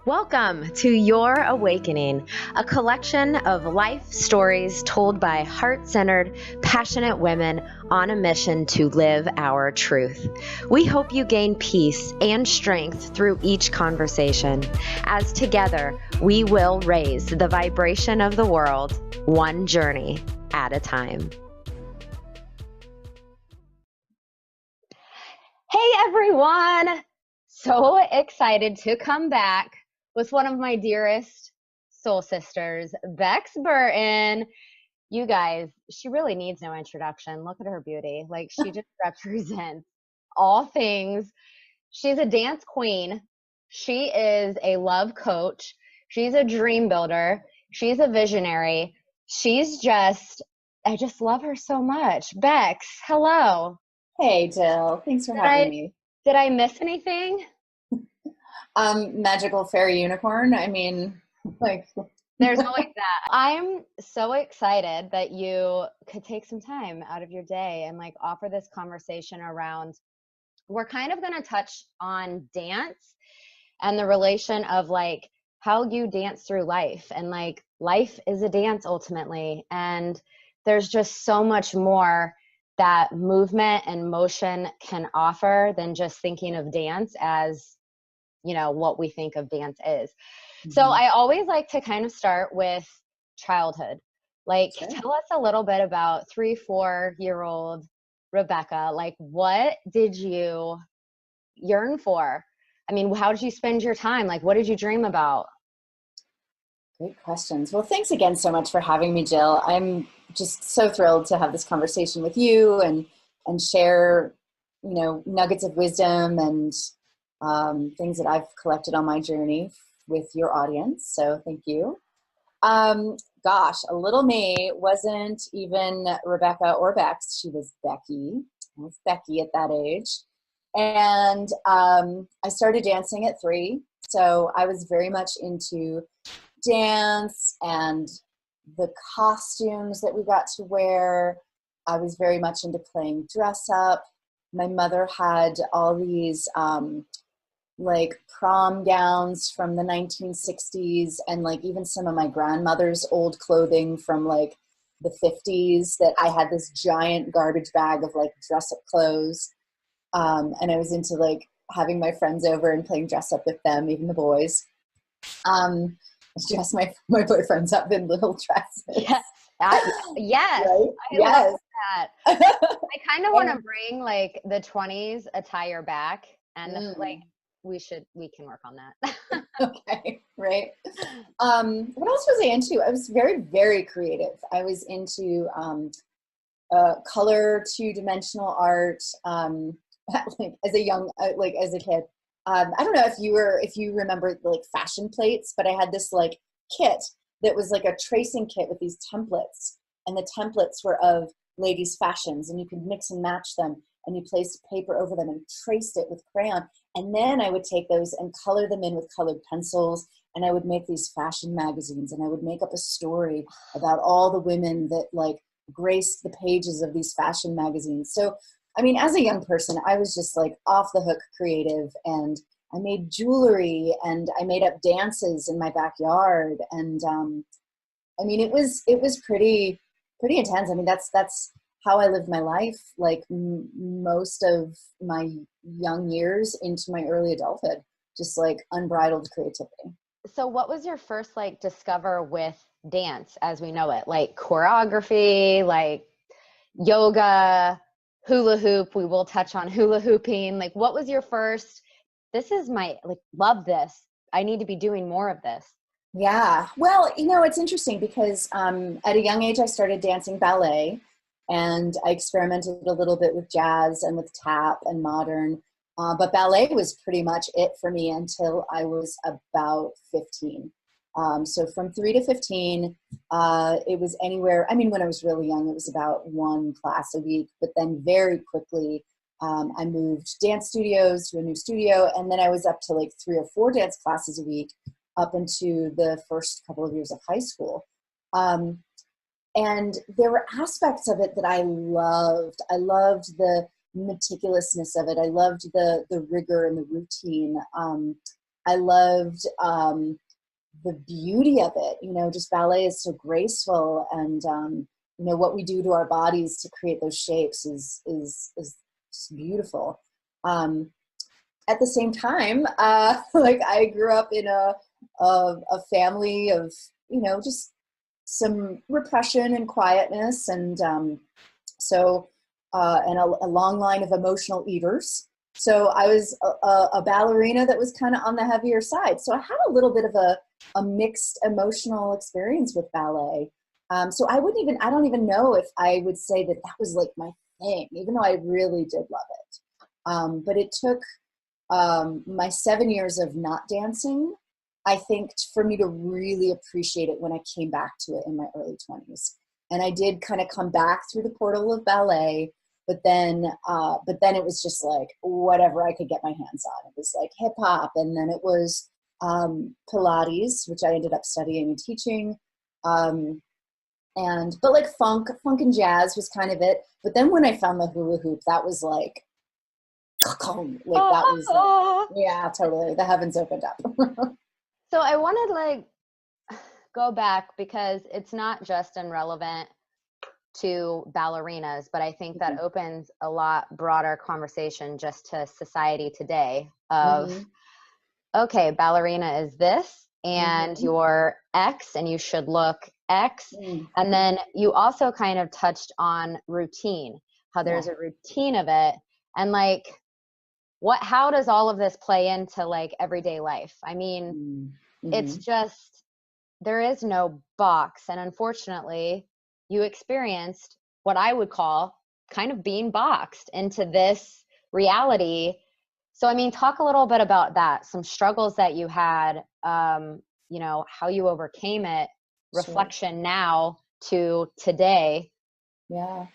Welcome to Your Awakening, a collection of life stories told by heart-centered, passionate women on a mission to live our truth. We hope you gain peace and strength through each conversation, as together we will raise the vibration of the world, one journey at a time. Hey everyone! So excited to come back with one of my dearest soul sisters, Bex Burton. You guys, she really needs no introduction. Look at her beauty. Like, she just represents all things. She's a dance queen. She is a love coach. She's a dream builder. She's a visionary. I just love her so much. Bex, hello. Hey, Jill. Thanks for having me. Did I miss anything? Magical fairy unicorn. I mean, like, there's always that. I'm so excited that you could take some time out of your day and like offer this conversation around, we're kind of going to touch on dance and the relation of like how you dance through life, and like life is a dance ultimately. And there's just so much more that movement and motion can offer than just thinking of dance as, you know, what we think of dance is. Mm-hmm. So I always like to kind of start with childhood. Like, sure. Tell us a little bit about 3-4-year-old Rebecca. Like, what did you yearn for? I mean, how did you spend your time? Like, what did you dream about? Great questions. Well, thanks again so much for having me, Jill. I'm just so thrilled to have this conversation with you and share, you know, nuggets of wisdom and things that I've collected on my journey with your audience. So thank you. Gosh, a little me wasn't even Rebecca or Bex. She was Becky. I was Becky at that age. And I started dancing at 3. So I was very much into dance and the costumes that we got to wear. I was very much into playing dress up. My mother had all these like prom gowns from the 1960s, and like even some of my grandmother's old clothing from like the 50s, that I had this giant garbage bag of like dress up clothes. And I was into like having my friends over and playing dress up with them, even the boys. Dress my boyfriends up in little dresses. Yes. Yes. Right? I love that. I kind of want to bring like the 20s attire back, and like we can work on that. Okay. Right. What else was I into? I was very, very creative. I was into color, 2-dimensional art, like as a kid. I don't know if you remember like fashion plates, but I had this like kit that was like a tracing kit with these templates, and the templates were of ladies' fashions, and you could mix and match them, and you placed paper over them and traced it with crayon. And then I would take those and color them in with colored pencils, and I would make these fashion magazines, and I would make up a story about all the women that like graced the pages of these fashion magazines. So I mean, as a young person, I was just like off the hook creative, and I made jewelry and I made up dances in my backyard. And I mean, it was pretty intense. I mean, that's how I lived my life, like most of my young years into my early adulthood, just like unbridled creativity. So what was your first like discover with dance as we know it? Like choreography, like yoga, hula hoop? We will touch on hula hooping. Like, what was your first, this is my, like, love this, I need to be doing more of this? Yeah. Well, you know, it's interesting because at a young age, I started dancing ballet, and I experimented a little bit with jazz and with tap and modern. But ballet was pretty much it for me until I was about 15. So from 3 to 15, it was anywhere. I mean, when I was really young, it was about 1 class a week, but then very quickly, I moved dance studios to a new studio. And then I was up to like 3 or 4 dance classes a week up into the first couple of years of high school. And there were aspects of it that I loved. I loved the meticulousness of it. I loved the rigor and the routine. I loved the beauty of it. You know, just ballet is so graceful, and you know, what we do to our bodies to create those shapes is just beautiful. At the same time, like I grew up in a family of, you know, just some repression and quietness, and a long line of emotional eaters. So I was a ballerina that was kind of on the heavier side. So I had a little bit of a mixed emotional experience with ballet. So I don't even know if I would say that that was like my thing, even though I really did love it. But it took my 7 years of not dancing, I think, for me to really appreciate it when I came back to it in my early 20s. And I did kind of come back through the portal of ballet, but then it was just like whatever I could get my hands on. It was like hip hop, and then it was Pilates, which I ended up studying and teaching. But like funk and jazz was kind of it. But then when I found the hula hoop, that was like that was like, yeah, totally. The heavens opened up. So I want to like go back, because it's not just irrelevant to ballerinas, but I think that opens a lot broader conversation just to society today of, okay, ballerina is this, and you're X, and you should look X. And then you also kind of touched on routine, how there's a routine of it. And like, how does all of this play into like everyday life? I mean, it's just, there is no box. And unfortunately, you experienced what I would call kind of being boxed into this reality. So, I mean, talk a little bit about that, some struggles that you had, you know, how you overcame it, reflection now to today. Yeah.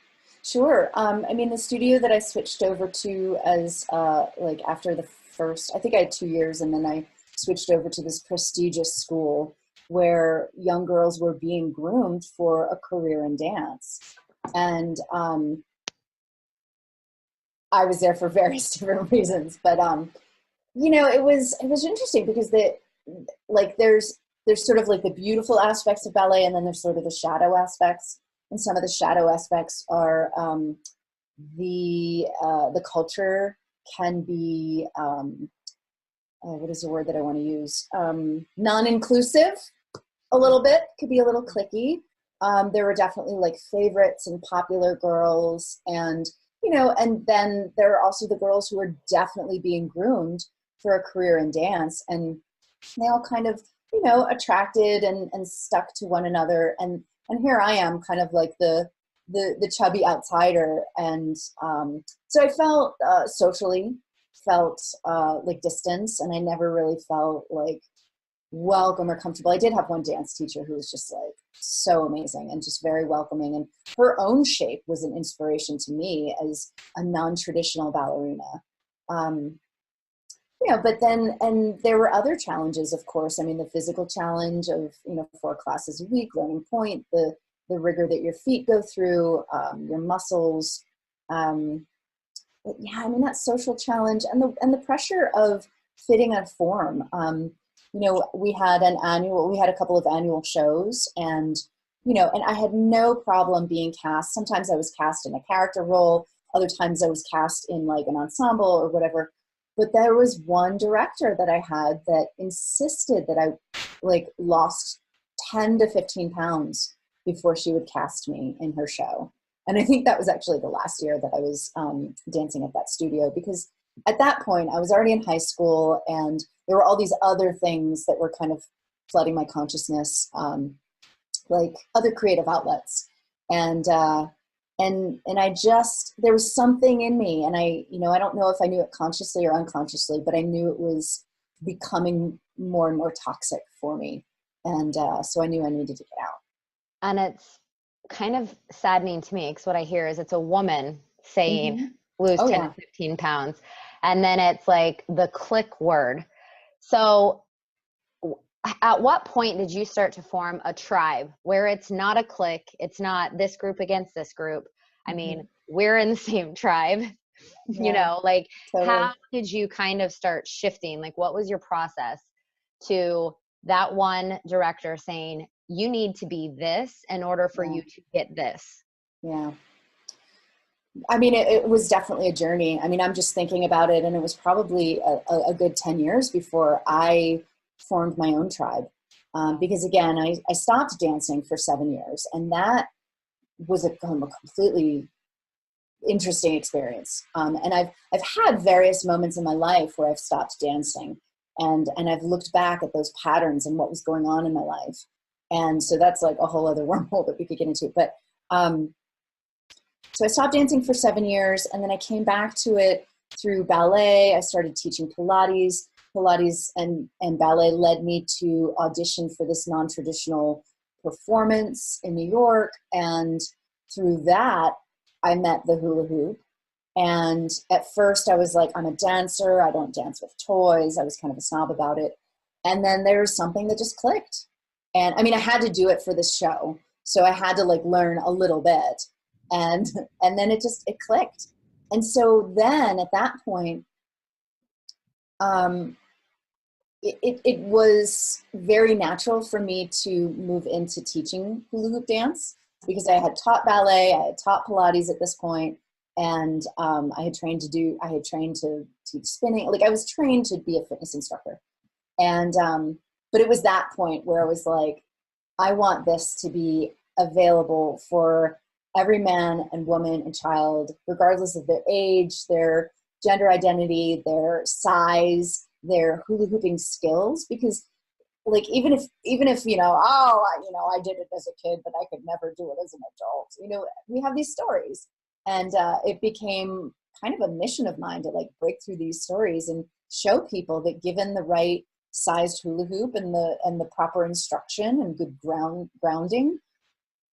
Sure. I mean, the studio that I switched over to as like after the first, I think I had 2 years, and then I switched over to this prestigious school where young girls were being groomed for a career in dance. And I was there for various different reasons, but you know, it was interesting because there's sort of like the beautiful aspects of ballet, and then there's sort of the shadow aspects. And some of the shadow aspects are the culture can be what is the word that I want to use? Non-inclusive a little bit, could be a little cliquey. There were definitely like favorites and popular girls, and you know, and then there are also the girls who are definitely being groomed for a career in dance, and they all kind of, you know, attracted and stuck to one another. And here I am, kind of like the chubby outsider, and so I felt socially felt like distance, and I never really felt like welcome or comfortable. I did have one dance teacher who was just like so amazing and just very welcoming, and her own shape was an inspiration to me as a non-traditional ballerina. You know, but then, and there were other challenges, of course. I mean, the physical challenge of, you know, 4 classes a week, learning point, the rigor that your feet go through, your muscles. But yeah, I mean, that social challenge and the pressure of fitting a form. You know, we had a couple of annual shows, and, you know, and I had no problem being cast. Sometimes I was cast in a character role. Other times I was cast in like an ensemble or whatever. But there was one director that I had that insisted that I like lost 10 to 15 pounds before she would cast me in her show. And I think that was actually the last year that I was dancing at that studio, because at that point I was already in high school, and there were all these other things that were kind of flooding my consciousness, like other creative outlets. And I just, there was something in me, and I, you know, I don't know if I knew it consciously or unconsciously, but I knew it was becoming more and more toxic for me. And so I knew I needed to get out. And it's kind of saddening to me, because what I hear is it's a woman saying lose 10 to 15 pounds. And then it's like the click word. So at what point did you start to form a tribe where it's not a clique? It's not this group against this group. I mean, we're in the same tribe. Yeah, like totally. how did you kind of start shifting? Like what was your process to that one director saying, you need to be this in order for Yeah. you to get this? Yeah. I mean, it was definitely a journey. I mean, I'm just thinking about it, and it was probably a good 10 years before I formed my own tribe. Because again, I stopped dancing for 7 years, and that was a completely interesting experience. And I've had various moments in my life where I've stopped dancing, and I've looked back at those patterns and what was going on in my life. And so that's like a whole other wormhole that we could get into. But so I stopped dancing for 7 years, and then I came back to it through ballet. I started teaching Pilates. Pilates and ballet led me to audition for this non-traditional performance in New York. And through that, I met the hula hoop. And at first I was like, I'm a dancer. I don't dance with toys. I was kind of a snob about it. And then there was something that just clicked. And I mean, I had to do it for this show. So I had to like learn a little bit, and then it clicked. And so then at that point, um, it was very natural for me to move into teaching hula hoop dance, because I had taught ballet, I had taught Pilates at this point, and I had trained to teach spinning. Like I was trained to be a fitness instructor, and but it was that point where I was like, I want this to be available for every man and woman and child, regardless of their age, their gender identity, their size, their hula hooping skills. Because like even if I did it as a kid, but I could never do it as an adult. We have these stories, and it became kind of a mission of mine to like break through these stories and show people that given the right sized hula hoop and the proper instruction and good grounding,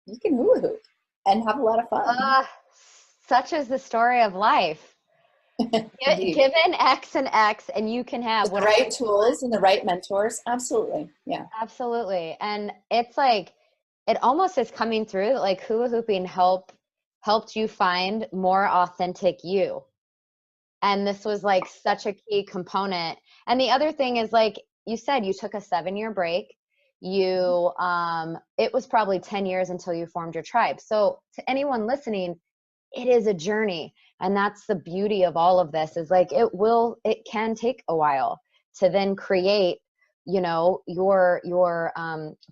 you can hula hoop and have a lot of fun. Uh, Such is the story of life. Indeed. Given X and X, and you can have With the whatever right you want. tools and the right mentors, absolutely. Yeah. Absolutely. And it's like, it almost is coming through that like hula hooping helped you find more authentic you. And this was like such a key component. And the other thing is, like you said, you took a 7-year break. It was probably 10 years until you formed your tribe. So to anyone listening, it is a journey. And that's the beauty of all of this, is like it can take a while to then create, your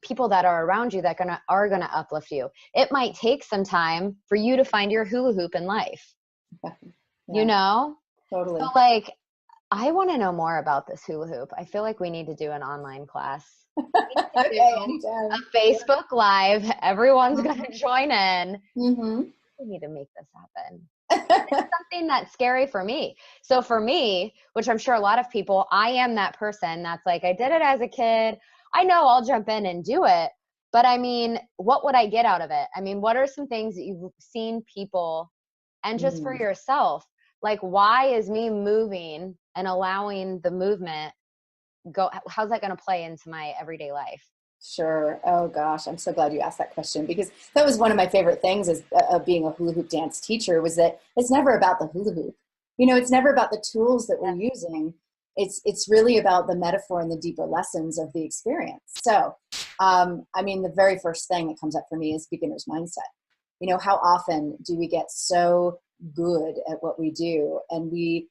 people that are around you that are gonna uplift you. It might take some time for you to find your hula hoop in life, you Yeah, know? So totally. like, I want to know more about this hula hoop. I feel like we need to do an online class. We need to Okay, do anytime. a Facebook Live. Everyone's going Mhm. to join in. Mhm. We need to make this happen. Something that's scary for me. So for me, which I'm sure a lot of people, I am that person that's like, I did it as a kid. I know I'll jump in and do it. But I mean, what would I get out of it? I mean, what are some things that you've seen people, and just for Mm. yourself, like, why is me moving and allowing the movement go, how's that going to play into my everyday life? Sure. Oh gosh, I'm so glad you asked that question, because that was one of my favorite things as of being a hula hoop dance teacher, was that it's never about the hula hoop. It's never about the tools that we're using. It's really about the metaphor and the deeper lessons of the experience. So, I mean, the very first thing that comes up for me is beginner's mindset. How often do we get so good at what we do, and we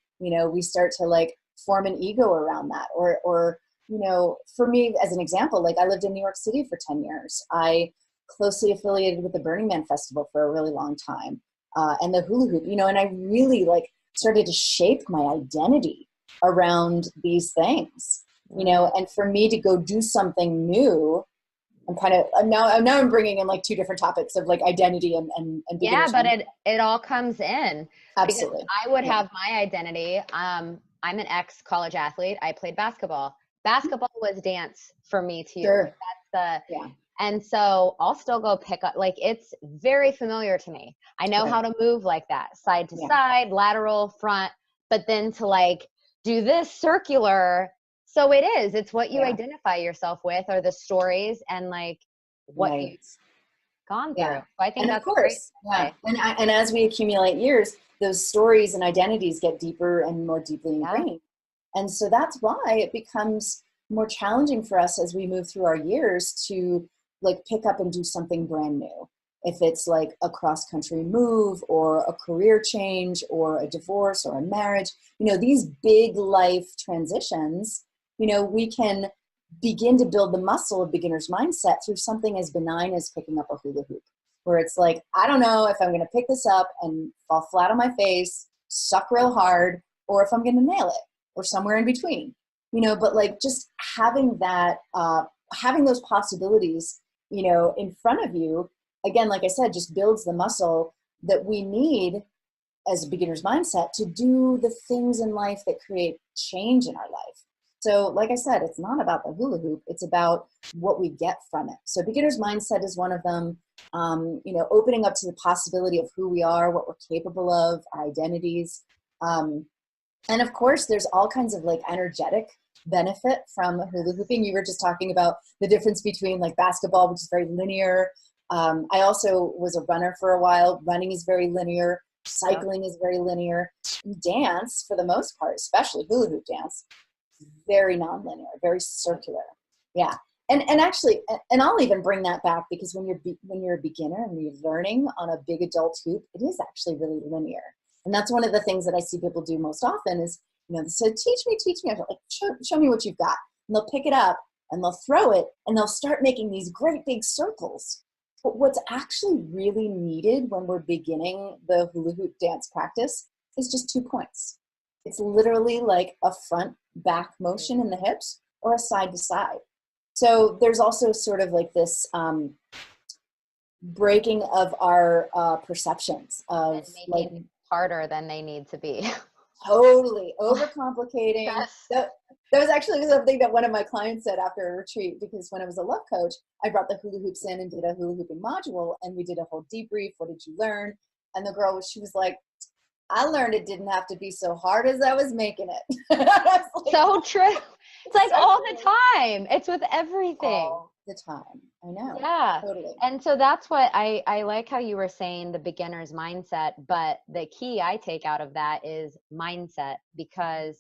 start to like form an ego around that, or for me, as an example, like I lived in New York City for 10 years. I closely affiliated with the Burning Man Festival for a really long time, and the hula hoop, and I really like started to shape my identity around these things, Mm. and for me to go do something new, I'm bringing in like two different topics of like identity and Yeah, beginner's but mindset. it all comes in, because Absolutely. I would Yeah. have my identity. I'm an ex college athlete. I played basketball. Basketball was dance for me too. Like Sure. that's Yeah. and so I'll still go pick up, like it's very familiar to me. I know how Right. to move like that, side to Yeah. side, lateral, front, but then to like do this circular. So it's what you Yeah. identify yourself with, or the stories and like what Right. you've gone through. Yeah. So I think And of that's a great course, yeah. way. And as we accumulate years, those stories and identities get deeper and more deeply Yeah. ingrained. And so that's why it becomes more challenging for us as we move through our years to like pick up and do something brand new. If it's like a cross country move or a career change or a divorce or a marriage, you know, these big life transitions, you know, we can begin to build the muscle of beginner's mindset through something as benign as picking up a hula hoop, where it's like, I don't know if I'm going to pick this up and fall flat on my face, suck real hard, or if I'm going to nail it, or somewhere in between, you know. But like just having that, having those possibilities, you know, in front of you, again, like I said, just builds the muscle that we need as a beginner's mindset to do the things in life that create change in our life. So like I said, it's not about the hula hoop, it's about what we get from it. So beginner's mindset is one of them. You know, opening up to the possibility of who we are, what we're capable of, our identities. And of course, there's all kinds of like energetic benefit from hula hooping. You were just talking about the difference between like basketball, which is very linear. I also was a runner for a while. Running is very linear. Cycling is very linear. Dance, for the most part, especially hula hoop dance, very nonlinear, very circular. Yeah. And actually, and I'll even bring that back, because when you're a beginner and you're learning on a big adult hoop, it is actually really linear. And that's one of the things that I see people do most often is, you know, so teach me. I'm like, show me what you've got. And they'll pick it up and they'll throw it and they'll start making these great big circles. But what's actually really needed when we're beginning the hula hoop dance practice is just 2 points. It's literally like a front back motion in the hips or a side to side. So there's also sort of like this breaking of our perceptions of like harder than they need to be. Totally overcomplicating. Yes. That was actually something that one of my clients said after a retreat, because when I was a love coach, I brought the hula hoops in and did a hula hooping module, and we did a whole debrief. What did you learn? And the girl she was like, I learned it didn't have to be so hard as I was making it. Like, so true. It's like so all true. the time. It's with everything. All the time. I know. Yeah. Totally. And so that's what I like how you were saying, the beginner's mindset, but the key I take out of that is mindset, because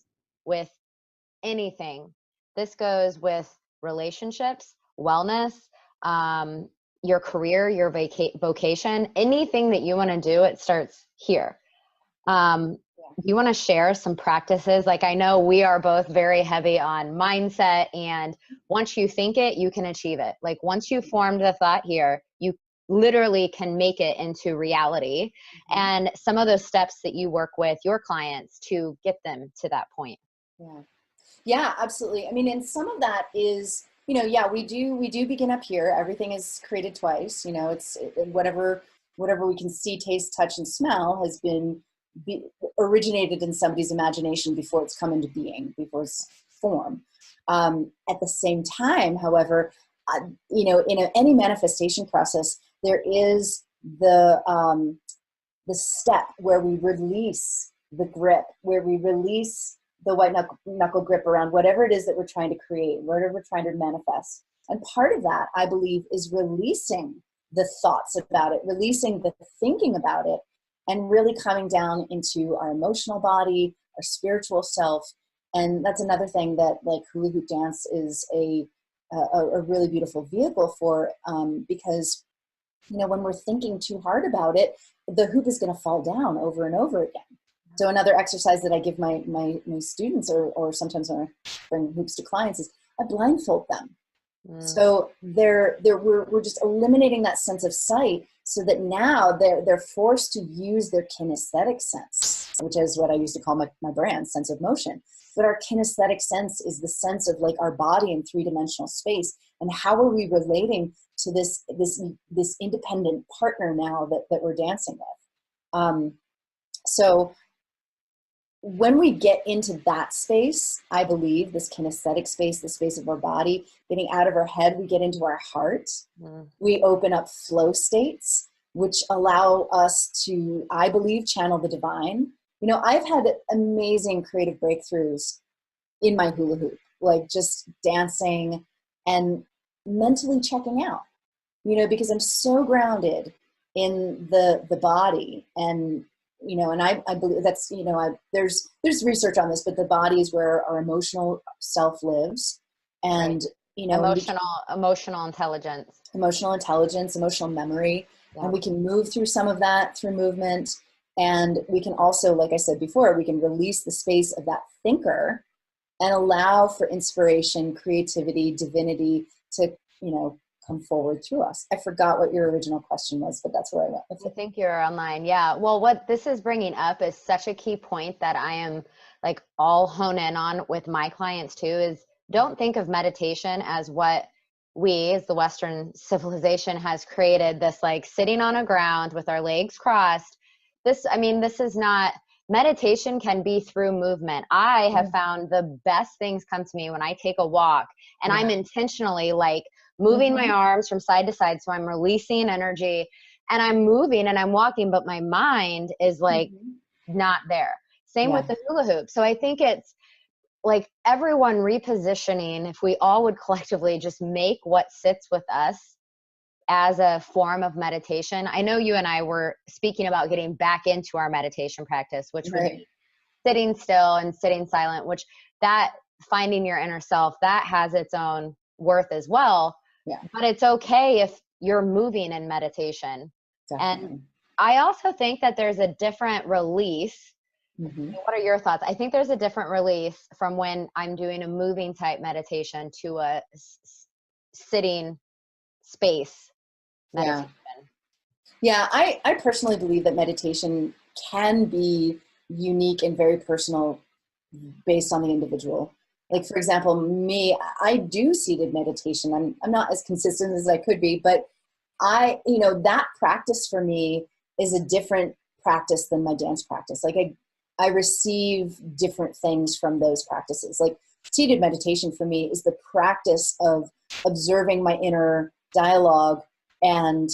with anything, this goes with relationships, wellness, your career, your vocation, anything that you want to do, it starts here. Do you want to share some practices? Like, I know we are both very heavy on mindset, and once you think it, you can achieve it. Like once you formed the thought here, you literally can make it into reality. And some of those steps that you work with your clients to get them to that point. Yeah, absolutely. I mean, and some of that is, you know, yeah, we do begin up here. Everything is created twice. You know, it's whatever we can see, taste, touch, and smell has been originated in somebody's imagination before it's come into being, before it's formed. At the same time, however, you know, in any manifestation process, there is the step where we release the grip, where we release the white knuckle grip around whatever it is that we're trying to create, whatever we're trying to manifest. And part of that, I believe, is releasing the thoughts about it, releasing the thinking about it, and really coming down into our emotional body, our spiritual self. And that's another thing that like hula hoop dance is a really beautiful vehicle for, because, you know, when we're thinking too hard about it, the hoop is going to fall down over and over again. So another exercise that I give my students, or sometimes when I bring hoops to clients, is I blindfold them. So we're just eliminating that sense of sight, so that now they're forced to use their kinesthetic sense, which is what I used to call my brand, sense of motion. But our kinesthetic sense is the sense of like our body in three-dimensional space, and how are we relating to this independent partner now that we're dancing with. So when we get into that space, I believe this kinesthetic space, the space of our body, getting out of our head, we get into our heart. We open up flow states, which allow us to, I believe, channel the divine. You know, I've had amazing creative breakthroughs in my hula hoop, like just dancing and mentally checking out, you know, because I'm so grounded in the body and and I believe that's, there's research on this, but the body is where our emotional self lives. And, Right. and Emotional intelligence. emotional intelligence, emotional memory, and Yep. we can move through some of that through movement. And we can also, like I said before, we can release the space of that thinker and allow for inspiration, creativity, divinity to, come forward through us. I forgot what your original question was, but that's where I went with I it. think you're online. Yeah. Well, what this is bringing up is such a key point that I am like all hone in on with my clients too, is don't think of meditation as what we as the Western civilization has created, this like sitting on a ground with our legs crossed. This is not, meditation can be through movement. I have found the best things come to me when I take a walk and I'm intentionally like moving my arms from side to side. So I'm releasing energy and I'm moving and I'm walking, but my mind is like not there. Same with the hula hoop. So I think it's like everyone repositioning, if we all would collectively just make what sits with us as a form of meditation. I know you and I were speaking about getting back into our meditation practice, which would be sitting still and sitting silent, which that finding your inner self, that has its own worth as well. Yeah. But it's okay if you're moving in meditation. Definitely. And I also think that there's a different release. What are your thoughts? I think there's a different release from when I'm doing a moving type meditation to a sitting space meditation. Yeah, I personally believe that meditation can be unique and very personal based on the individual. Like, for example, me, I do seated meditation. I'm not as consistent as I could be, but that practice for me is a different practice than my dance practice. Like I receive different things from those practices. Like seated meditation for me is the practice of observing my inner dialogue and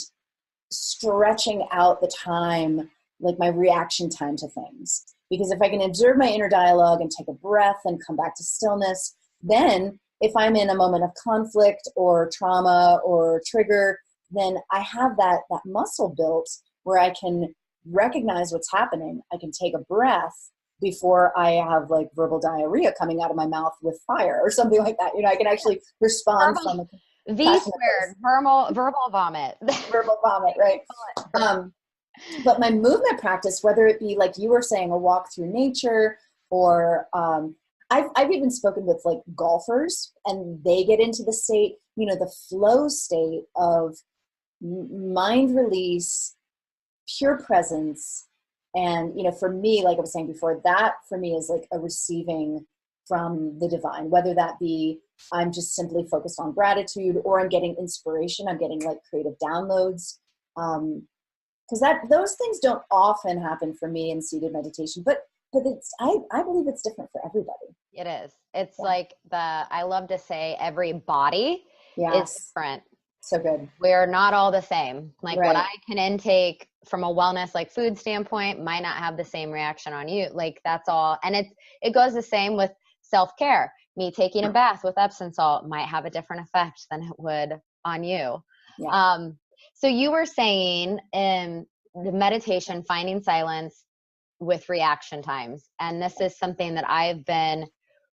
stretching out the time, like my reaction time to things. Because if I can observe my inner dialogue and take a breath and come back to stillness, then if I'm in a moment of conflict or trauma or trigger, then I have that muscle built where I can recognize what's happening. I can take a breath before I have like verbal diarrhea coming out of my mouth with fire or something like that. I can actually respond from a V-squared, verbal vomit. Verbal vomit, right? But my movement practice, whether it be like you were saying, a walk through nature, or I've even spoken with like golfers, and they get into the state, the flow state of mind release, pure presence. And, for me, like I was saying before, that for me is like a receiving from the divine, whether that be I'm just simply focused on gratitude or I'm getting inspiration, I'm getting like creative downloads. Because those things don't often happen for me in seated meditation, but it's, I believe it's different for everybody. It is. It's like I love to say every body is different. So good. We're not all the same. Like what I can intake from a wellness, like food standpoint, might not have the same reaction on you. Like that's all. And it goes the same with self-care. Me taking a bath with Epsom salt might have a different effect than it would on you. Yeah. So you were saying in the meditation, finding silence with reaction times. And this is something that I've been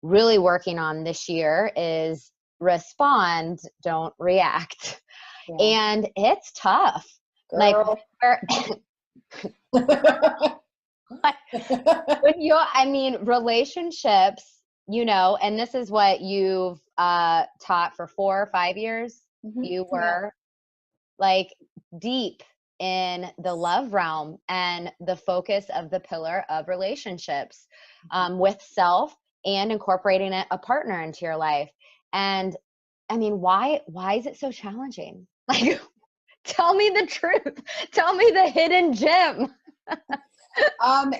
really working on this year is respond, don't react. Yeah. And it's tough. Girl. Like relationships, and this is what you've taught for 4 or 5 years. You were like deep in the love realm and the focus of the pillar of relationships with self and incorporating a partner into your life. And why is it so challenging? Like, tell me the truth. Tell me the hidden gem.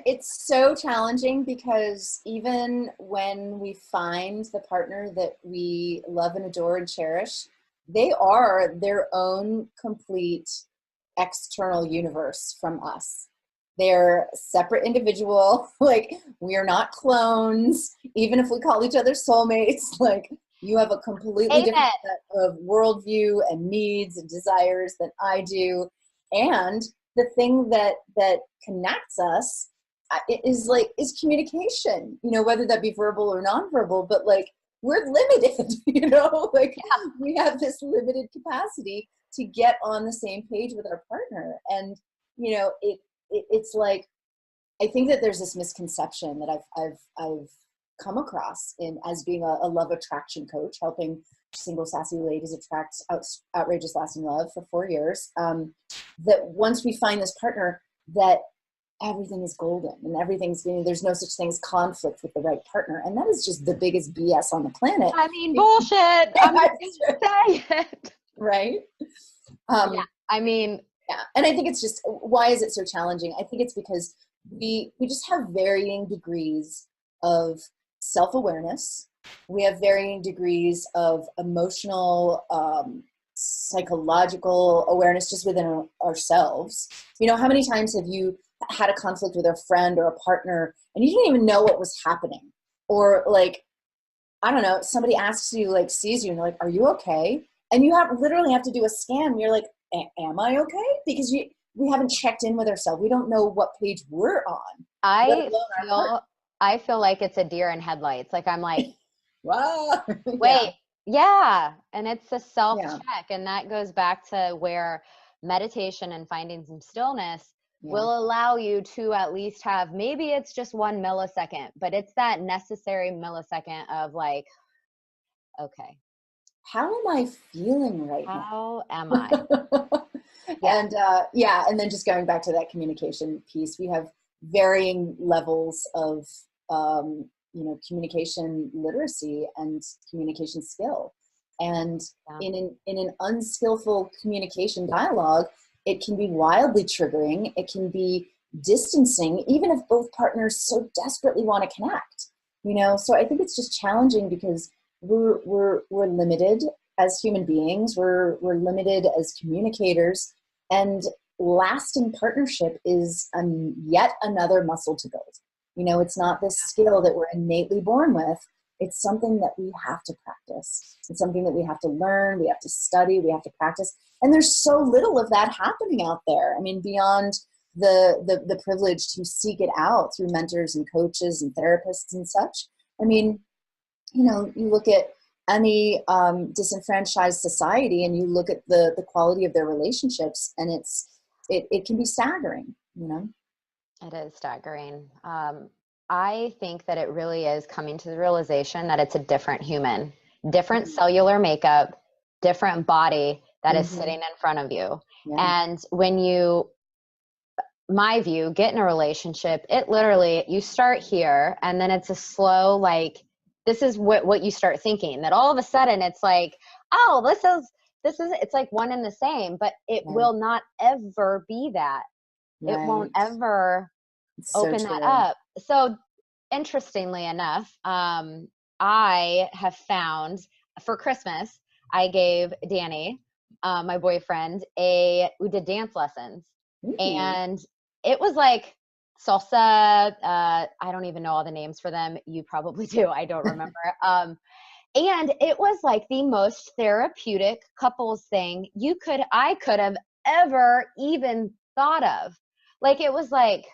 It's so challenging because even when we find the partner that we love and adore and cherish, they are their own complete external universe from us. They're separate individual. Like, we are not clones, even if we call each other soulmates. Like, you have a completely different set of worldview and needs and desires than I do. And the thing that connects us is communication, you know, whether that be verbal or nonverbal, but like we're limited, you know, like we have this limited capacity to get on the same page with our partner. And, you know, it's like, I think that there's this misconception that I've come across in as being a love attraction coach, helping single sassy ladies attract outrageous lasting love for 4 years. That once we find this partner, that everything is golden and there's no such thing as conflict with the right partner. And that is just the biggest BS on the planet. I mean, bullshit. I'm just saying it. Right? Yeah, I mean, yeah. And I think it's just, why is it so challenging? I think it's because we just have varying degrees of self-awareness. We have varying degrees of emotional, psychological awareness just within ourselves. You know, how many times have you had a conflict with a friend or a partner and you didn't even know what was happening? Or like, I don't know, somebody asks you, like sees you and they're like, are you okay? And you literally have to do a scan. And you're like, am I okay? Because we haven't checked in with ourselves. We don't know what page we're on. I feel like it's a deer in headlights. Like I'm like, wow. wait, yeah. And it's a self-check. And that goes back to where meditation and finding some stillness will allow you to at least have, maybe it's just 1 millisecond, but it's that necessary millisecond of like, okay, how am I feeling right now? How am I? And and then just going back to that communication piece, we have varying levels of communication literacy and communication skill. And in an unskillful communication dialogue, it can be wildly triggering. It can be distancing, even if both partners so desperately want to connect. You know, so I think it's just challenging because we're limited as human beings. We're limited as communicators, and lasting partnership is yet another muscle to build. You know, it's not this skill that we're innately born with. It's something that we have to practice. It's something that we have to learn. We have to study. We have to practice. And there's so little of that happening out there. I mean, beyond the privilege to seek it out through mentors and coaches and therapists and such. I mean, you know, you look at any disenfranchised society and you look at the quality of their relationships, and it can be staggering, you know? It is staggering. I think that it really is coming to the realization that it's a different human, different cellular makeup, different body that is sitting in front of you. Yeah. And when you, my view, get in a relationship, it literally, you start here and then it's a slow, like, this is what you start thinking, that all of a sudden it's like, oh, this is, it's like one and the same, but it will not ever be that. It won't ever open that up. So interestingly enough, I have found for Christmas, I gave Danny, my boyfriend, we did dance lessons. And it was like salsa. I don't even know all the names for them. You probably do. I don't remember. And it was like the most therapeutic couples thing I could have ever even thought of. Like, it was like,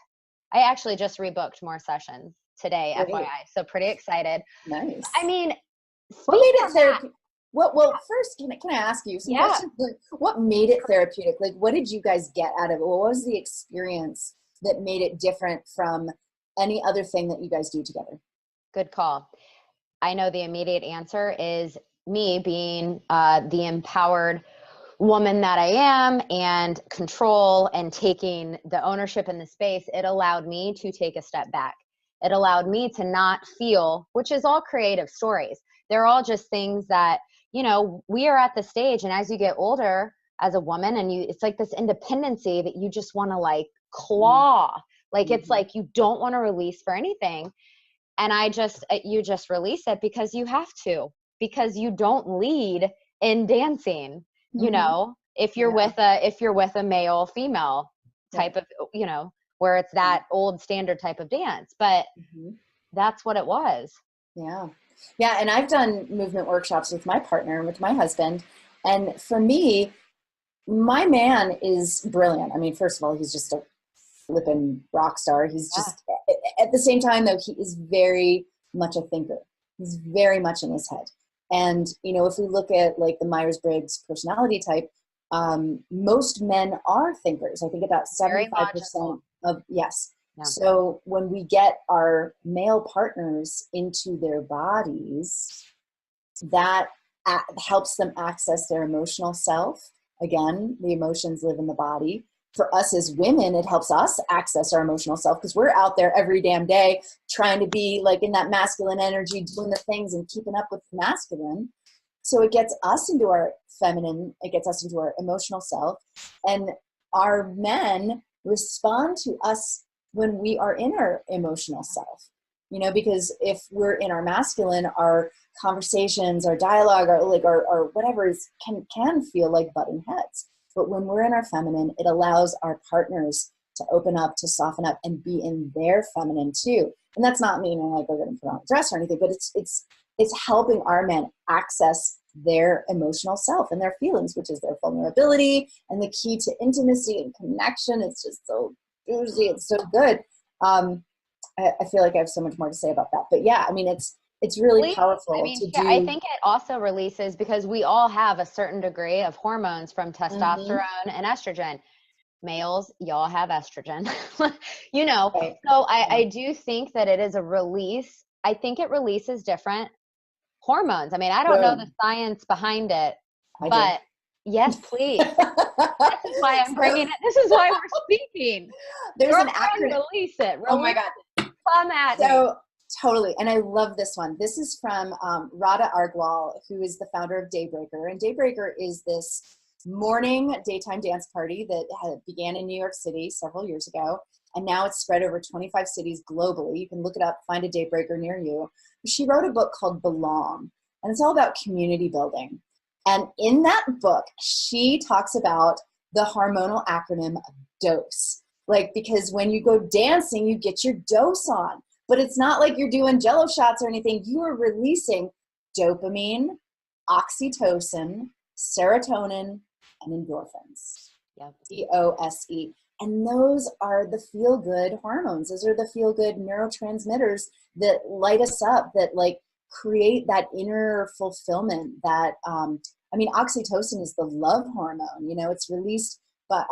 I actually just rebooked more sessions today, FYI. So pretty excited. Nice. I mean, what made it therapeutic? Well, first, can I ask you some questions? Like, what made it therapeutic? Like, what did you guys get out of it? What was the experience that made it different from any other thing that you guys do together? Good call. I know the immediate answer is me being the empowered woman that I am, and control and taking the ownership in the space. It allowed me to take a step back. It allowed me to not feel, which is all creative stories. They're all just things that, you know, we are at the stage, and as you get older as a woman, and it's like this independency that you just want to like claw. Like, it's like you don't want to release for anything. And you just release it because you have to, because you don't lead in dancing. You know, if you're with a male female type of, you know, where it's that old standard type of dance, but that's what it was. Yeah. Yeah. And I've done movement workshops with my partner and with my husband. And for me, My man is brilliant. I mean, first of all, he's just a flippin' rock star. He's Yeah. just, at the same time, though, he is very much a thinker. He's very much in his head. And, you know, if we look at like the Myers-Briggs personality type, most men are thinkers. I think about Very 75% logical. of, yes. Yeah. So when we get our male partners into their bodies, that helps them access their emotional self. Again, the emotions live in the body. For us as women, it helps us access our emotional self because we're out there every damn day trying to be like in that masculine energy, doing the things and keeping up with masculine. So it gets us into our feminine, it gets us into our emotional self. And our men respond to us when we are in our emotional self. You know, because if we're in our masculine, our conversations, our dialogue, our whatever is can feel like butting heads. But when we're in our feminine, it allows our partners to open up, to soften up, and be in their feminine too. And that's not meaning like we're going to put on a dress or anything, but it's helping our men access their emotional self and their feelings, which is their vulnerability and the key to intimacy and connection. It's just so juicy. It's so good. I feel like I have so much more to say about that, but yeah, I mean, it's really Please. I powerful mean, to I do. think it also releases because we all have a certain degree of hormones from Mhm. testosterone and estrogen. Males, y'all have estrogen, you know. Right. So Yeah. I do think that it is a release. I think it releases different hormones. I mean, I don't know the Boom. science behind it, I do. but yes, please. This is why I'm bringing So it. This is why we're speaking. there's an Girlfriend, acronym. release it. Oh my Release God. it. Come at me. So totally. And I love this one. This is from Radha Argwal, who is the founder of Daybreaker. And Daybreaker is this morning daytime dance party that began in New York City several years ago. And now it's spread over 25 cities globally. You can look it up, find a Daybreaker near you. She wrote a book called Belong, and it's all about community building. And in that book, she talks about the hormonal acronym DOSE. Like, because when you go dancing, you get your dose on. But it's not like you're doing jello shots or anything. You are releasing dopamine, oxytocin, serotonin, and endorphins. Yep. DOSE. And those are the feel good hormones. Those are the feel good neurotransmitters that light us up, that like create that inner fulfillment. That, I mean, oxytocin is the love hormone. You know, it's released but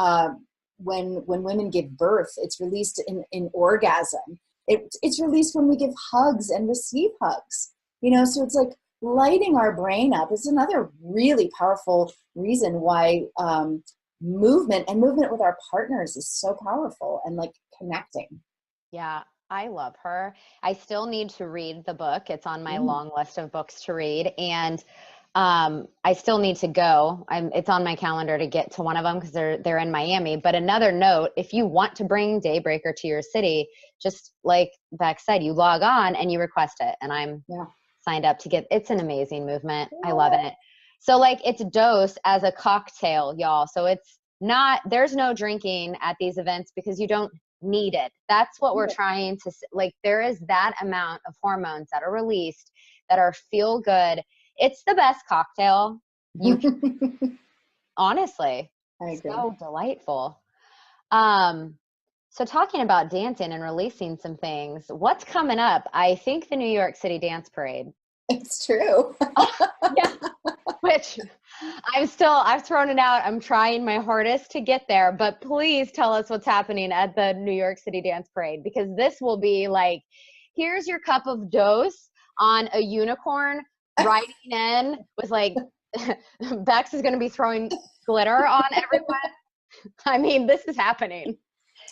when women give birth, it's released in orgasm. It's released when we give hugs and receive hugs. You know, so it's like lighting our brain up is another really powerful reason why movement with our partners is so powerful and like connecting. Yeah, I love her. I still need to read the book. It's on my Mm. long list of books to read, and I still need to go. It's on my calendar to get to one of them because they're in Miami. But another note, if you want to bring Daybreaker to your city, just like Beck said, you log on and you request it, and I'm Yeah. signed up to get. It's an amazing movement. I love it. So like it's dose as a cocktail, y'all. So it's not, there's no drinking at these events because you don't need it. That's what we're trying to like. There is that amount of hormones that are released that are feel good. It's the best cocktail you can, honestly. I agree. So delightful. Um, so talking about dancing and releasing some things, what's coming up? I think the New York City Dance Parade. It's true. Yeah, which I've thrown it out. I'm trying my hardest to get there, but please tell us what's happening at the New York City Dance Parade, because this will be like, here's your cup of dose on a unicorn riding in with like, Bex is going to be throwing glitter on everyone. I mean, this is happening.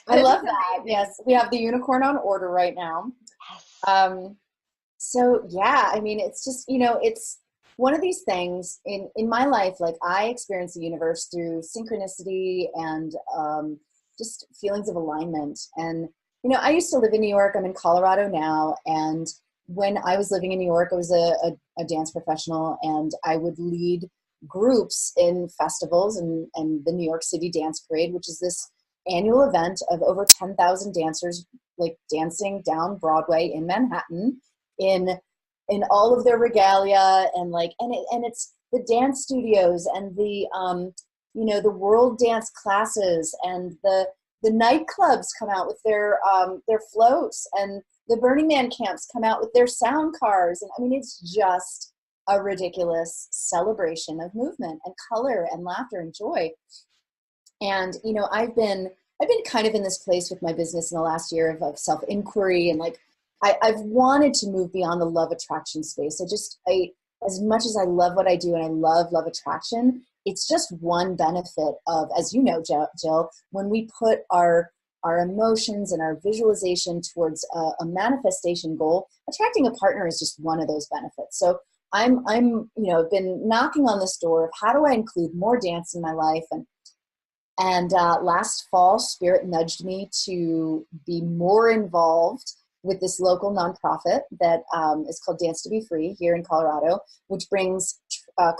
I This is love that. amazing. Yes, we have the unicorn on order right now. Yes. Um, So yeah, I mean, it's just, you know, it's one of these things in my life. Like I experience the universe through synchronicity and just feelings of alignment. And you know, I used to live in New York. I'm in Colorado now, and when I was living in New York, I was a dance professional, and I would lead groups in festivals and the New York City Dance Parade, which is this annual event of over 10,000 dancers like dancing down Broadway in Manhattan in all of their regalia and like and it's the dance studios and the world dance classes, and the nightclubs come out with their floats, and the Burning Man camps come out with their sound cars. And I mean, it's just a ridiculous celebration of movement and color and laughter and joy. And, I've been kind of in this place with my business in the last year of self-inquiry, and like, I've wanted to move beyond the love attraction space. As much as I love what I do and I love attraction, it's just one benefit of, as you know, Jill, when we put our emotions and our visualization towards a manifestation goal, attracting a partner is just one of those benefits. So I'm been knocking on this door of how do I include more dance in my life, and last fall, Spirit nudged me to be more involved with this local nonprofit that is called Dance to Be Free here in Colorado, which brings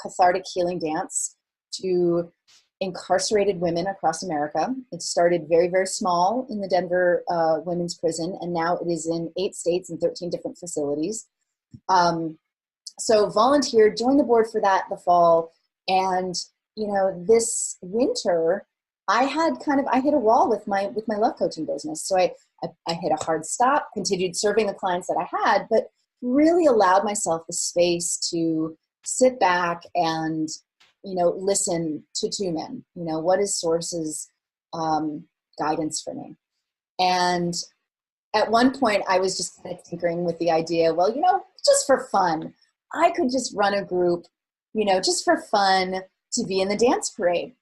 cathartic healing dance to incarcerated women across America. It started very, very small in the Denver Women's Prison, and now it is in 8 states and 13 different facilities. So volunteered, joined the board for that the fall, and this winter, I hit a wall with my love coaching business. So I hit a hard stop, continued serving the clients that I had, but really allowed myself the space to sit back and, listen to tune in. What is Source's guidance for me? And at one point I was just kind of tinkering with the idea, well, just for fun, I could just run a group, just for fun, to be in the dance parade.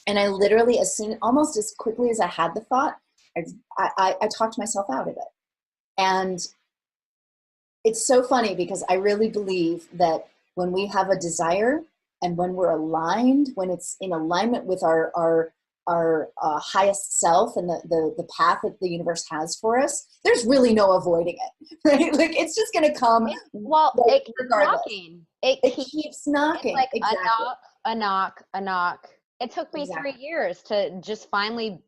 And I literally, almost as quickly as I had the thought, I talked myself out of it. And it's so funny because I really believe that when we have a desire and when we're aligned, when it's in alignment with our highest self and the path that the universe has for us, there's really no avoiding it, right? Like, it's just going to come. It keeps knocking. It keeps knocking. It's like exactly. a knock. It took me 3 years to just finally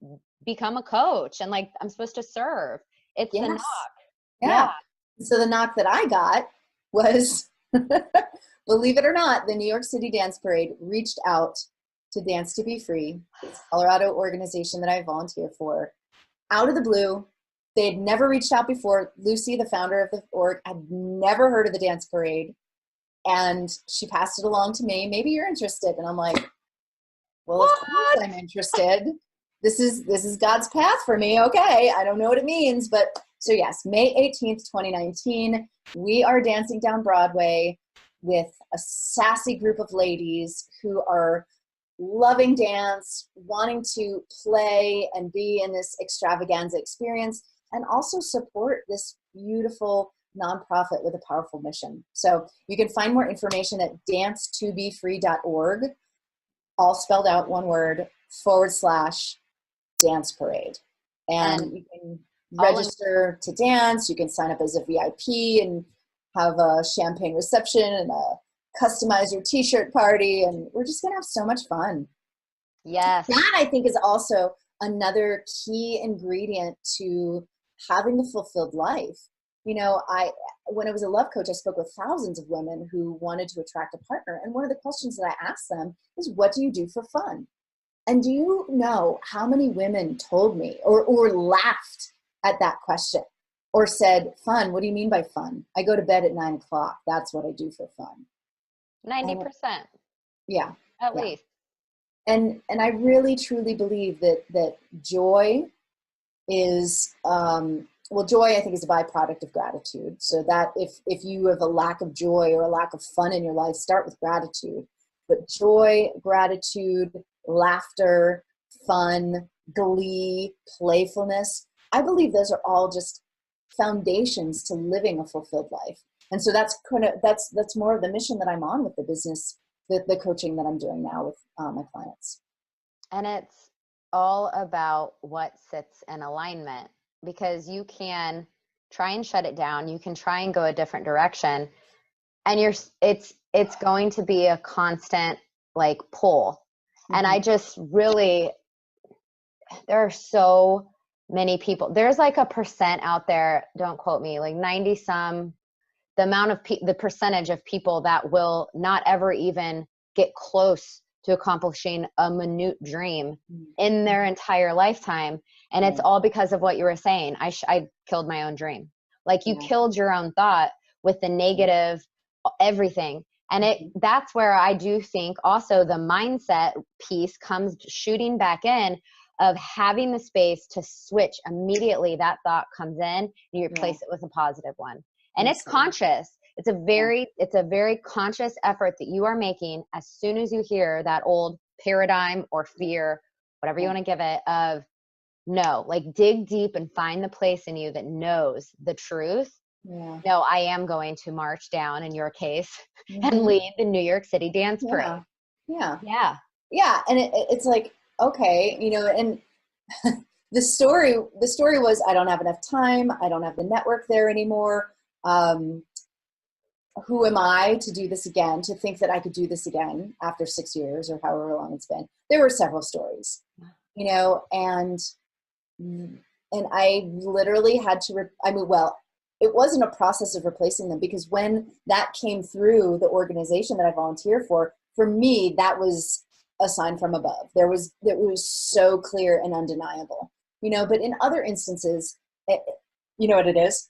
become a coach, and like, I'm supposed to serve. It's the knock. Yeah. So the knock that I got was, believe it or not, the New York City Dance Parade reached out to Dance to Be Free, this Colorado organization that I volunteer for, out of the blue. They had never reached out before. Lucy, the founder of the org, had never heard of the dance parade. And she passed it along to me. Maybe you're interested. And I'm like, well, of course I'm interested. This is God's path for me. Okay. I don't know what it means, but so yes, May 18th, 2019, we are dancing down Broadway with a sassy group of ladies who are loving dance, wanting to play and be in this extravaganza experience, and also support this beautiful nonprofit with a powerful mission. So you can find more information at dancetobefree.org, all spelled out one word, /dance parade. And you can register to dance. You can sign up as a VIP and have a champagne reception and customize your t-shirt party. And we're just going to have so much fun. Yes. That, I think, is also another key ingredient to having a fulfilled life. When I was a love coach, I spoke with thousands of women who wanted to attract a partner. And one of the questions that I asked them is, what do you do for fun? And do you know how many women told me or laughed at that question or said, fun? What do you mean by fun? I go to bed at 9 o'clock. That's what I do for fun. 90%. Yeah. At least. And I really, truly believe that joy is, joy, I think, is a byproduct of gratitude. So that if you have a lack of joy or a lack of fun in your life, start with gratitude. But joy, gratitude, laughter, fun, glee, playfulness, I believe those are all just foundations to living a fulfilled life. And so that's more of the mission that I'm on with the business, the coaching that I'm doing now with my clients. And it's all about what sits in alignment, because you can try and shut it down. You can try and go a different direction, and it's going to be a constant like pull. Mm-hmm. And I just really, there are so many people. There's like a percent out there, don't quote me, like 90 some, the amount of the percentage of people that will not ever even get close to accomplishing a minute dream in their entire lifetime. And it's all because of what you were saying. I killed my own dream. Like you killed your own thought with the negative, everything. And that's where I do think also the mindset piece comes shooting back in, of having the space to switch immediately. That thought comes in and you replace it with a positive one. And it's conscious. It's a very conscious effort that you are making as soon as you hear that old paradigm or fear, whatever you want to give it, of no, like dig deep and find the place in you that knows the truth. No, I am going to march down, in your case, and lead the New York City Dance Parade. Yeah. And it's like, okay, you know, and the story was, I don't have enough time. I don't have the network there anymore. Who am I to do this again, to think that I could do this again after 6 years or however long it's been? There were several stories, you know, and I literally had to, it wasn't a process of replacing them, because when that came through the organization that I volunteer for me, that was a sign from above. It was so clear and undeniable, you know. But in other instances, you know what it is?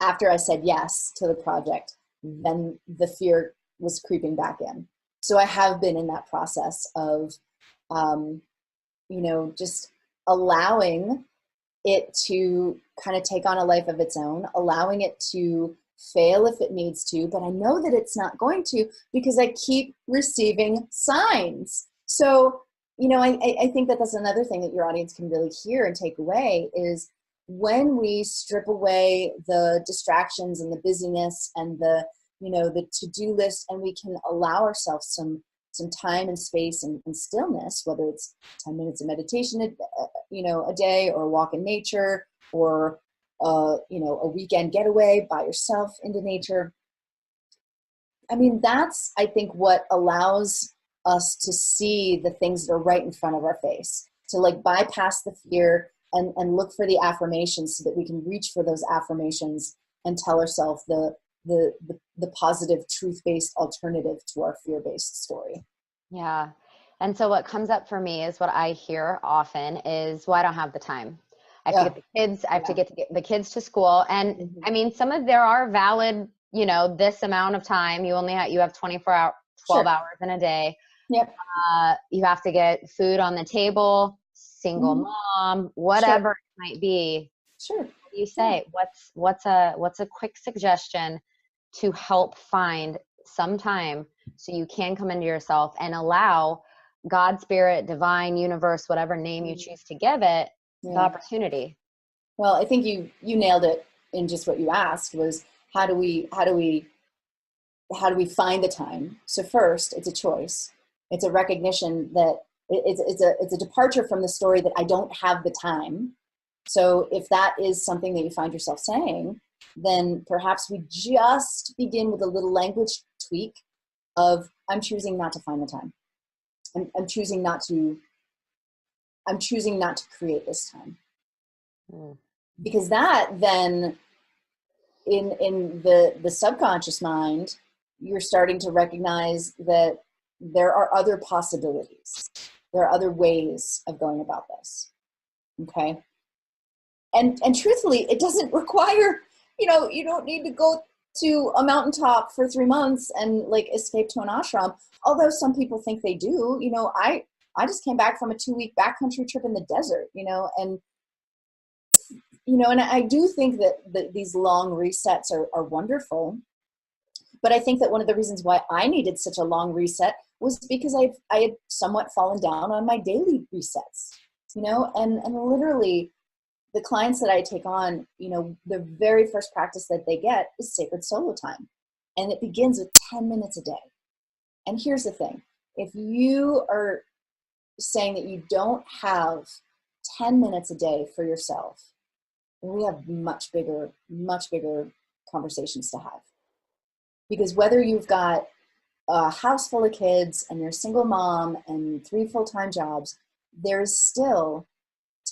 After I said yes to the project, then the fear was creeping back in. So I have been in that process of, you know, just allowing it to kind of take on a life of its own, allowing it to fail if it needs to, but I know that it's not going to, because I keep receiving signs. So, you know, I think that that's another thing that your audience can really hear and take away, is when we strip away the distractions and the busyness and the, you know, the to-do list, and we can allow ourselves some time and space and stillness, whether it's 10 minutes of meditation, you know, a day, or a walk in nature, or, you know, a weekend getaway by yourself into nature. I mean, that's, I think, what allows us to see the things that are right in front of our face, to like bypass the fear and look for the affirmations, so that we can reach for those affirmations and tell ourselves the positive, truth-based alternative to our fear-based story. Yeah. And so what comes up for me is, what I hear often is, well, I don't have the time. I have to get the kids, I have to get the kids to school. And I mean, there are valid, you know, this amount of time, you have 12 hours in a day. Yep. You have to get food on the table, single mom, whatever it might be. What do you say? What's a quick suggestion to help find some time so you can come into yourself and allow God, spirit, divine, universe, whatever name you choose to give it, the opportunity? Well, I think you nailed it in just what you asked, was how do we find the time? So first, it's a choice. It's a recognition that it's a departure from the story that I don't have the time. So if that is something that you find yourself saying, then perhaps we just begin with a little language tweak of, I'm choosing not to find the time. I'm choosing not to create this time. Because that then, in the subconscious mind, you're starting to recognize that there are other possibilities. There are other ways of going about this. Okay. And truthfully, it doesn't require, you know, you don't need to go to a mountaintop for 3 months and like escape to an ashram. Although some people think they do. You know, I just came back from a 2-week backcountry trip in the desert, you know, and I do think that these long resets are wonderful. But I think that one of the reasons why I needed such a long reset was because I had somewhat fallen down on my daily resets, you know, and literally the clients that I take on, you know, the very first practice that they get is sacred solo time. And it begins with 10 minutes a day. And here's the thing. If you are saying that you don't have 10 minutes a day for yourself, we have much bigger conversations to have. Because whether you've got a house full of kids and you're a single mom and 3 full-time jobs, there's still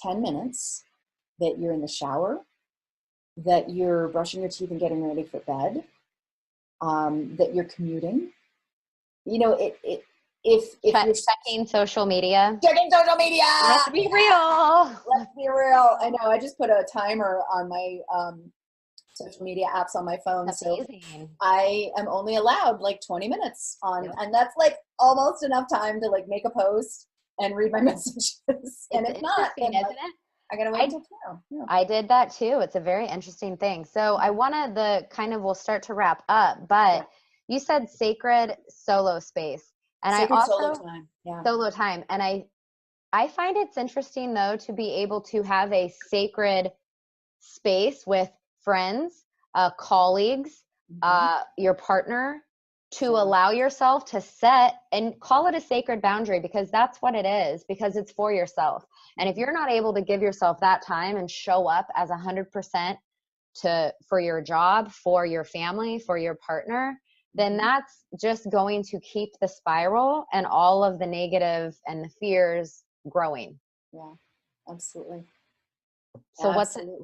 10 minutes that you're in the shower, that you're brushing your teeth and getting ready for bed, that you're commuting. You know, if you're Checking social media. checking social media, Let's be real. let's be real. I know. I just put a timer on my social media apps on my phone. Amazing. So I am only allowed like 20 minutes on, Yep. and that's like almost enough time to like make a post and read my messages. And if not, then isn't like, it? I gotta wait until tomorrow. Yeah. I did that too. It's a very interesting thing. So I wanted we'll start to wrap up, but you said sacred solo space. And Sacred I also solo time. Yeah. solo time. And I find it's interesting though to be able to have a sacred space with friends, colleagues, your partner, to allow yourself to set and call it a sacred boundary, because that's what it is, because it's for yourself. And if you're not able to give yourself that time and show up as 100% for your job, for your family, for your partner, then that's just going to keep the spiral and all of the negative and the fears growing. Yeah, absolutely. So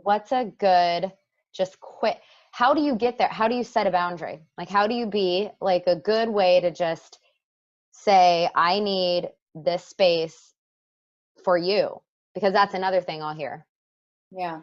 what's a good, just quit? How do you get there? How do you set a boundary? Like, how do you be like a good way to just say, I need this space for you? Because that's another thing I'll hear. Yeah.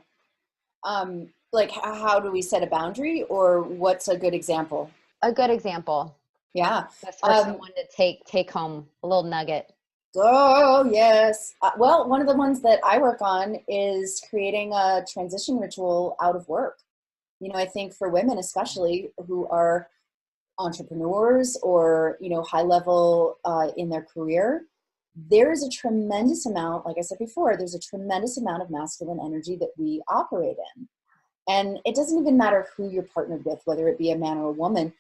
Like how do we set a boundary, or what's a good example? A good example. Yeah. Just for someone to take home a little nugget. Oh, yes. Well, one of the ones that I work on is creating a transition ritual out of work. You know, I think for women, especially who are entrepreneurs or, you know, high level in their career, there is a tremendous amount, like I said before, there's a tremendous amount of masculine energy that we operate in. And it doesn't even matter who you're partnered with, whether it be a man or a woman,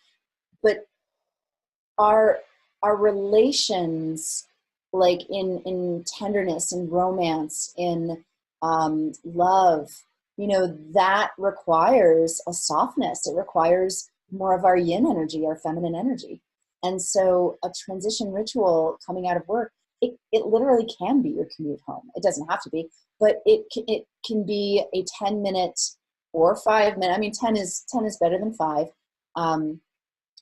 but our relations, like in tenderness and romance, in love, you know, that requires a softness. It requires more of our yin energy, our feminine energy. And so a transition ritual coming out of work, it literally can be your commute home. It doesn't have to be, but it can be a 10-minute or 5-minute. I mean, 10 is better than 5.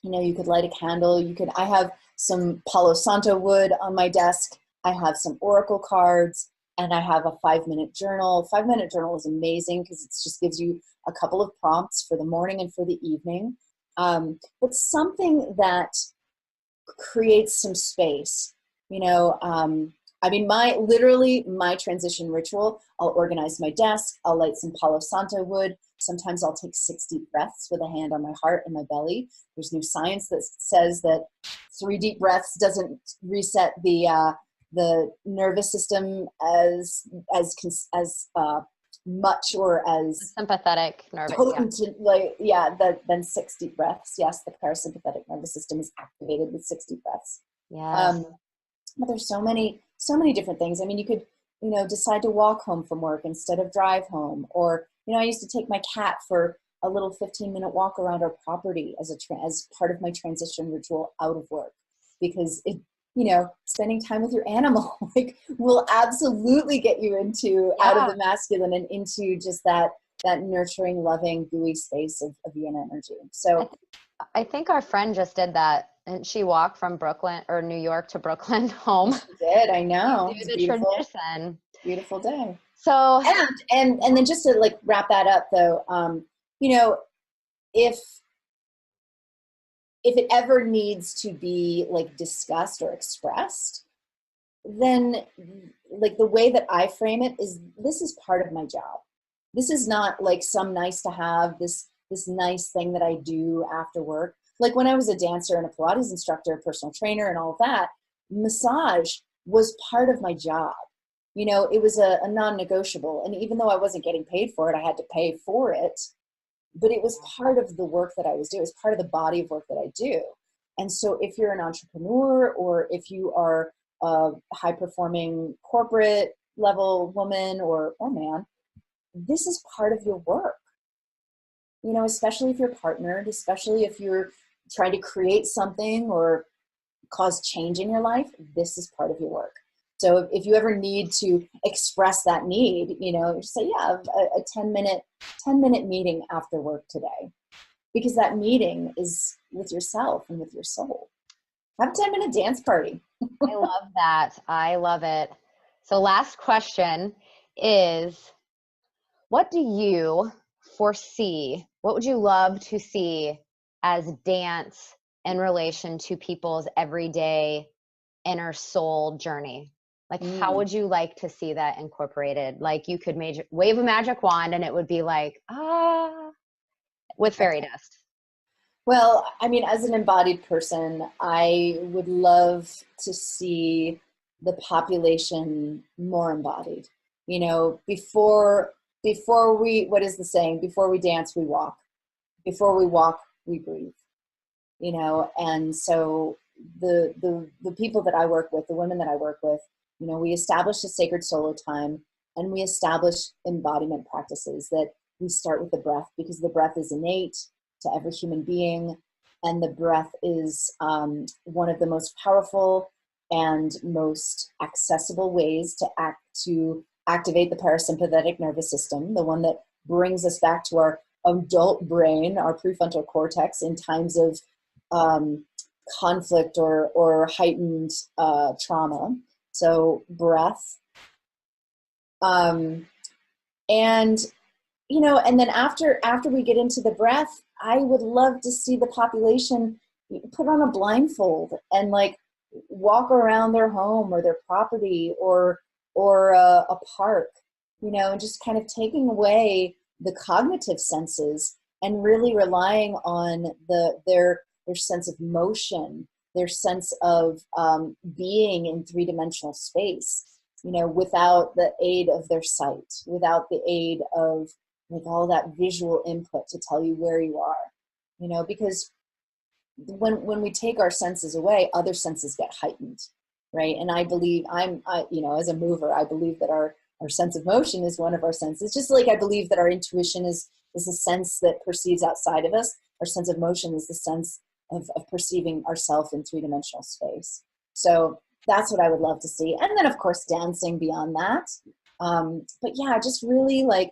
You know, you could light a candle. I have some Palo Santo wood on my desk. I have some oracle cards, and I have a 5-minute journal. 5-minute journal is amazing because it just gives you a couple of prompts for the morning and for the evening. But something that creates some space, you know. I mean, my transition ritual, I'll organize my desk, I'll light some Palo Santo wood. Sometimes I'll take 6 deep breaths with a hand on my heart and my belly. There's new science that says that 3 deep breaths doesn't reset the nervous system as much or as sympathetic nervous, than 6 deep breaths. Yes, the parasympathetic nervous system is activated with 6 deep breaths. Yes. But there's so many different things. I mean, you could, you know, decide to walk home from work instead of drive home. Or, you know, I used to take my cat for a little 15-minute walk around our property as part of my transition ritual out of work, because it, you know, spending time with your animal like will absolutely get you into out of the masculine and into just that nurturing, loving, gooey space of yin energy. So I think our friend just did that, and she walked from Brooklyn or New York to Brooklyn home. She did. I know. Do the tradition. Beautiful day. So and then just to like wrap that up though, you know, if it ever needs to be like discussed or expressed, then like the way that I frame it is, this is part of my job. This is not like some nice to have, this nice thing that I do after work. Like when I was a dancer and a Pilates instructor, personal trainer and all of that, massage was part of my job. You know, it was a non-negotiable. And even though I wasn't getting paid for it, I had to pay for it. But it was part of the work that I was doing. It was part of the body of work that I do. And so if you're an entrepreneur, or if you are a high-performing corporate level woman or man, this is part of your work. You know, especially if you're partnered, especially if you're trying to create something or cause change in your life, this is part of your work. So if you ever need to express that need, you know, just say, yeah, a 10-minute meeting after work today, because that meeting is with yourself and with your soul. Have a 10-minute dance party. I love that. I love it. So last question is, what do you foresee? What would you love to see as dance in relation to people's everyday inner soul journey? Like, how Mm. would you like to see that incorporated? Like, you could wave a magic wand and it would be like, with fairy dust. Well, I mean, as an embodied person, I would love to see the population more embodied. You know, before we, what is the saying? Before we dance, we walk. Before we walk, we breathe. You know, and so the people that I work with, the women that I work with, you know, we establish a sacred solo time, and we establish embodiment practices that we start with the breath, because the breath is innate to every human being, and the breath is one of the most powerful and most accessible ways to activate the parasympathetic nervous system, the one that brings us back to our adult brain, our prefrontal cortex, in times of um, conflict or heightened trauma. So breath, um, and you know, and then after we get into the breath, I would love to see the population put on a blindfold and like walk around their home or their property or a park, you know, and just kind of taking away the cognitive senses and really relying on their sense of motion, their sense of being in three-dimensional space, you know, without the aid of their sight, without the aid of like all that visual input to tell you where you are, you know, because when we take our senses away, other senses get heightened, right? And I believe you know, as a mover, I believe that our sense of motion is one of our senses, just like I believe that our intuition is a sense that perceives outside of us. Our sense of motion is the sense of perceiving ourself in three-dimensional space. So that's what I would love to see. And then of course dancing beyond that. But yeah, just really like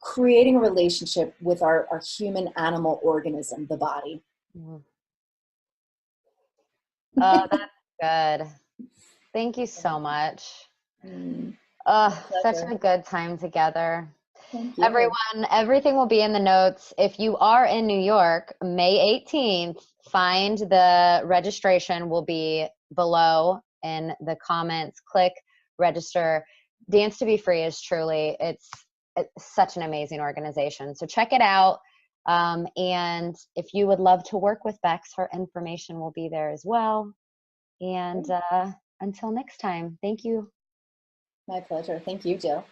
creating a relationship with our human animal organism, the body. Mm. Oh, that's good. Thank you so much. Mm, Such pleasure. a good time together. Thank you. Everyone, everything will be in the notes. If you are in New York, May 18th, find the registration will be below in the comments. Click register. Dance to Be Free is truly, it's such an amazing organization. So check it out. And if you would love to work with Bex, her information will be there as well. And until next time, thank you. My pleasure. Thank you, Jill.